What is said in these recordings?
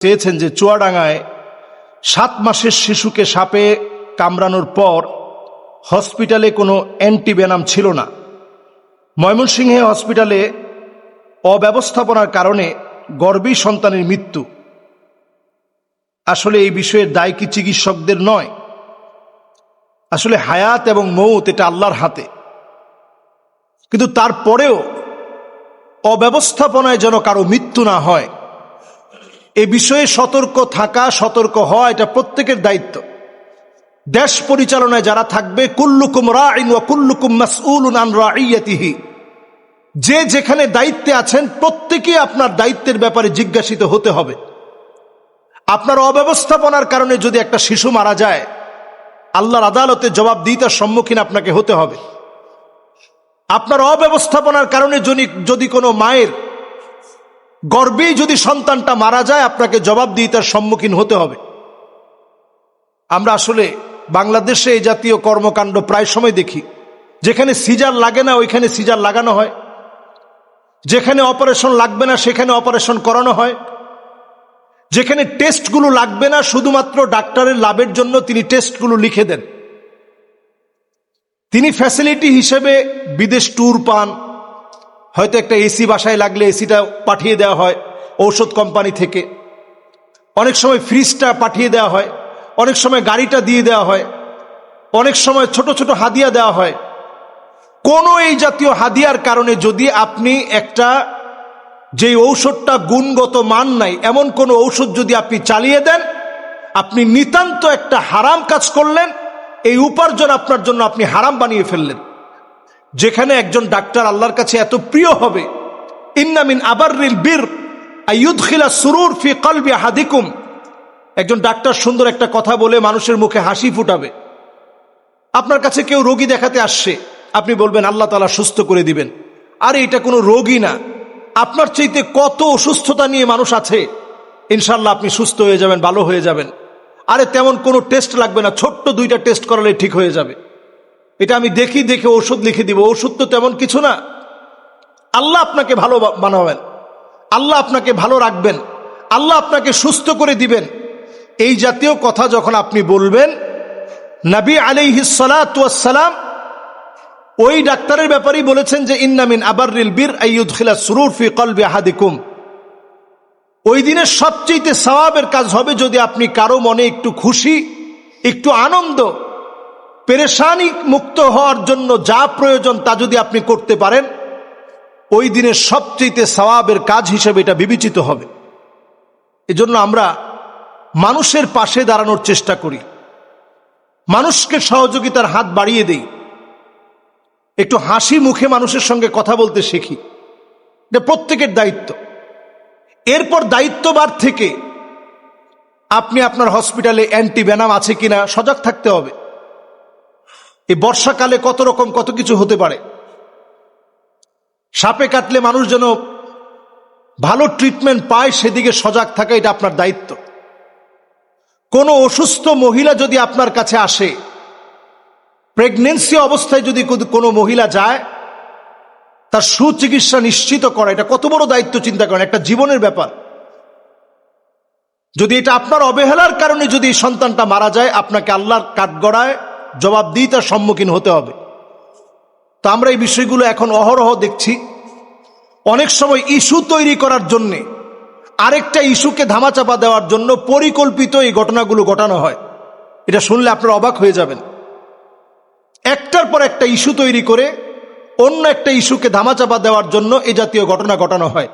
চেয়েছেন যে চুয়াডাঙ্গায় 7 মাসের শিশুকে সাপে কামড়ানোর পর হসপিটালে কোনো অ্যান্টিভেনাম ছিল না। ময়মনসিংহে হসপিটালে অব্যবস্থাপনার কারণে গর্ভী সন্তানের মৃত্যু। আসলে এই বিষয়ের দায় কি চিকিৎসকদের নয়? আসলে হায়াত এবং মৌত এটা আল্লাহর হাতে, কিন্তু তারপরেও অব্যবস্থাপনায় যেন কারো মৃত্যু না হয় এ বিষয়ে সতর্ক থাকা, সতর্ক হওয়া এটা প্রত্যেকের দায়িত্ব। দেশ পরিচালনায় যারা থাকবে, কুল্লুকুম রাইন ওয়া কুল্লুকুম মাসউলুন আন রাইয়াতিহি, যে যেখানে দায়িত্বে আছেন প্রত্যেকেই আপনার দায়িত্বের ব্যাপারে জিজ্ঞাসিত হতে হবে। আপনার অব্যবস্থাপনার কারণে যদি একটা শিশু মারা যায়, আল্লাহর আদালতে জবাবদিহিতার সম্মুখীন আপনাকে হতে হবে। আপনার অব্যবস্থাপনার কারণে যদি কোনো মায়ের গর্ভেই যদি সন্তানটা মারা যায়, আপনাকে জবাবদিহিতার সম্মুখীন হতে হবে। আমরা আসলে বাংলাদেশে এই জাতীয় কর্মকাণ্ড প্রায় সময় দেখি, যেখানে সিজার লাগে না ওইখানে সিজার লাগানো হয়, যেখানে অপারেশন লাগবে না সেখানে অপারেশন করানো হয়, যেখানে টেস্টগুলো লাগবে না শুধুমাত্র ডাক্তারের লাভের জন্য তিনি টেস্টগুলো লিখে দেন। তিনি ফ্যাসিলিটি হিসেবে বিদেশ ট্যুর পান, হয়তো একটা এসি বাসায় লাগলে এসিটা পাঠিয়ে দেওয়া হয় ঔষধ কোম্পানি থেকে, অনেক সময় ফ্রিজটা পাঠিয়ে দেওয়া হয়, অনেক সময় গাড়িটা দিয়ে দেওয়া হয়, অনেক সময় ছোট ছোট হাদিয়া দেওয়া হয়। কোনো এই জাতীয় হাদিয়ার কারণে যদি আপনি একটা যে ঔষধটা গুণগত মান নাই এমন কোন ঔষধ যদি আপনি চালিয়ে দেন, আপনি নিতান্ত একটা হারাম কাজ করলেন। এই উপার্জন আপনার জন্য আপনি হারাম বানিয়ে ফেললেন। যেখানে একজন ডাক্তার আল্লাহর কাছে এত প্রিয় হবে, ইন্না মিন আবাররিল বির আইয়ুদখিলা সুরুর ফি কলবি আহাদিকুম, একজন ডাক্তার সুন্দর একটা কথা বলে মানুষের মুখে হাসি ফুটাবে। আপনার কাছে কেউ রোগী দেখাতে আসছে, আপনি বলবেন আল্লাহ তাআলা সুস্থ করে দিবেন। আরে এটা কোনো রোগী না, আপনার চাইতে কত অসুস্থতা নিয়ে মানুষ আছে, ইনশাল্লাহ আপনি সুস্থ হয়ে যাবেন, ভালো হয়ে যাবেন। আরে তেমন কোনো টেস্ট লাগবে না, ছোট্ট 2টা টেস্ট করালে ঠিক হয়ে যাবে। এটা আমি দেখে ওষুধ লিখে দিব, ওষুধ তো তেমন কিছু না। আল্লাহ আপনাকে ভালো বানাবেন, আল্লাহ আপনাকে ভালো রাখবেন, আল্লাহ আপনাকে সুস্থ করে দিবেন। এই জাতীয় কথা যখন আপনি বলবেন, নবী আলাইহিস সালাতু ওয়াস সালাম ওই ডাক্তারের ব্যাপারেই বলেছেন যে ইন্না মিন আবাররিল বির আইয়ুদখিলা সুরুর ফি কলবি আহাদিকুম, ওই দিনের সবচেয়ে সওয়াবের কাজ হবে যদি আপনি কারো মনে একটু খুশি, একটু আনন্দ, পেরেশানি মুক্ত হওয়ার জন্য যা প্রয়োজন তা যদি আপনি করতে পারেন, ওই দিনের সবচেয়ে সওয়াবের কাজ হিসেবে এটা বিবেচিত হবে। এজন্য আমরা মানুষের পাশে দাঁড়ানোর চেষ্টা করি, মানুষকে সহযোগিতার হাত বাড়িয়ে দেই, একটু হাসি মুখে মানুষের সঙ্গে কথা বলতে শিখি। এটা প্রত্যেকের দায়িত্ব। এরপর দায়িত্বভার থেকে আপনি আপনার হসপিটালে অ্যান্টিভেনাম আছে কিনা সজাগ থাকতে হবে। এই বর্ষাকালে কত কিছু হতে পারে। সাপে কাটলে মানুষ যেন ভালো ট্রিটমেন্ট পায় সেদিকে সজাগ থাকা এটা আপনার দায়িত্ব। কোনো অসুস্থ মহিলা যদি আপনার কাছে আসে, প্রেগনেন্সি অবস্থায় যদি কোনো মহিলা যায়, তার সুচিকিৎসা নিশ্চিত করা এটা কত বড় দায়িত্ব চিন্তা করেন, একটা জীবনের ব্যাপার। যদি এটা আপনার অবহেলার কারণে যদি সন্তানটা মারা যায়, আপনাকে আল্লাহর কাঠগড়ায় জবাবদিহিতার সম্মুখীন হতে হবে। তো আমরা এই বিষয়গুলো এখন অহরহ দেখছি। অনেক সময় ইস্যু তৈরি করার জন্য, আরেকটা ইস্যুকে ধামাচাপা দেওয়ার জন্য পরিকল্পিত এই ঘটনাগুলো ঘটানো হয়। এটা শুনলে আপনারা অবাক হয়ে যাবেন। একটার পর একটা ইস্যু তৈরি করে অন্য একটা ইস্যুকে ধামাচাপা দেওয়ার জন্য এই জাতীয় ঘটনা ঘটানো হয়।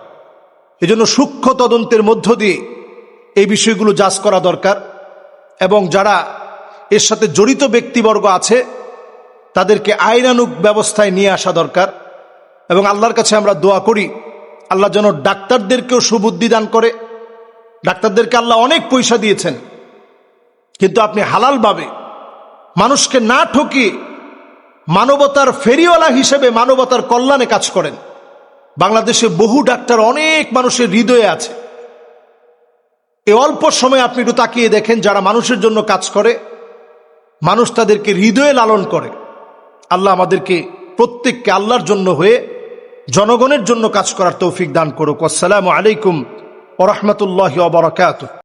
এজন্য সূক্ষ্ম তদন্তের মধ্য দিয়ে এই বিষয়গুলো যাচ করা দরকার, এবং যারা এর সাথে জড়িত ব্যক্তিবর্গ আছে তাদেরকে আইনানুগ ব্যবস্থায় নিয়ে আসা দরকার। এবং আল্লাহর কাছে আমরা দোয়া করি, আল্লাহ যেন ডাক্তারদেরকেও সুবুদ্ধি দান করে। ডাক্তারদেরকে আল্লাহ অনেক পয়সা দিয়েছেন, কিন্তু আপনি হালালভাবে মানুষকে না ঠকিয়ে মানবতার ফেরিওয়ালা হিসেবে মানবতার কল্যাণে কাজ করেন। বাংলাদেশে বহু ডাক্তার অনেক মানুষের হৃদয়ে আছে। এই অল্প সময় আপনি একটু তাকিয়ে দেখেন, যারা মানুষের জন্য কাজ করে, মানুষ তাদেরকে হৃদয়ে লালন করে। আল্লাহ আমাদেরকে প্রত্যেককে আল্লাহর জন্য হয়ে জনগণের জন্য কাজ করার তৌফিক দান করুক। আসসালামু আলাইকুম ওয়া রাহমাতুল্লাহি ওয়া বারাকাতুহু।